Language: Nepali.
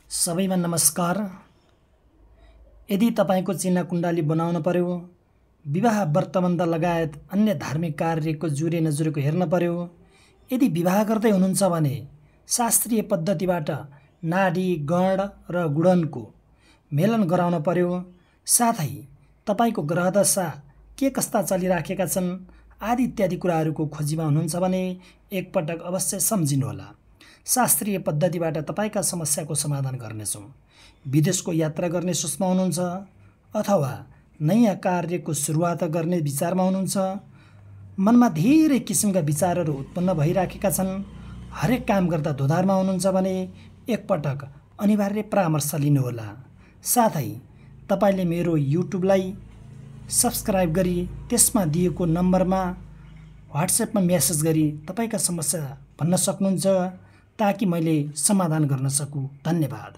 सबैमा नमस्कार। यदि तपाईको चिन्ह कुण्डली बनाउन पर्यो, विवाह व्रतबन्ध लगायत अन्य धार्मिक कार्यको जुरे नजुरेको हेर्न पर्यो, यदि विवाह गर्दै हुनुहुन्छ भने शास्त्रीय पद्धतिबाट नाडी गण र गुणनको मेलन गराउन पर्यो, साथै तपाईको ग्रहदशा के कस्ता चलिराखेका छन् आदि इत्यादि कुराहरूको खोजीमा हुनुहुन्छ भने एकपटक अवश्य सम्झिनुहोला। शास्त्रीय पद्धतिबाट तपाईका समस्याको समाधान गर्नेछौँ। विदेशको यात्रा गर्ने सोचमा हुनुहुन्छ अथवा नयाँ कार्यको सुरुवात गर्ने विचारमा हुनुहुन्छ, मनमा धेरै किसिमका विचारहरू उत्पन्न भइराखेका छन्, हरेक काम गर्दा दोधारमा हुनुहुन्छ भने एकपटक अनिवार्य परामर्श लिनुहोला। साथै तपाईले मेरो युट्युबलाई सब्स्क्राइब गरी त्यसमा दिएको नम्बरमा व्हाट्सएपमा मेसेज गरी तपाईका समस्या भन्न सक्नुहुन्छ ताकि मैले समाधान गर्न सकूँ। धन्यवाद।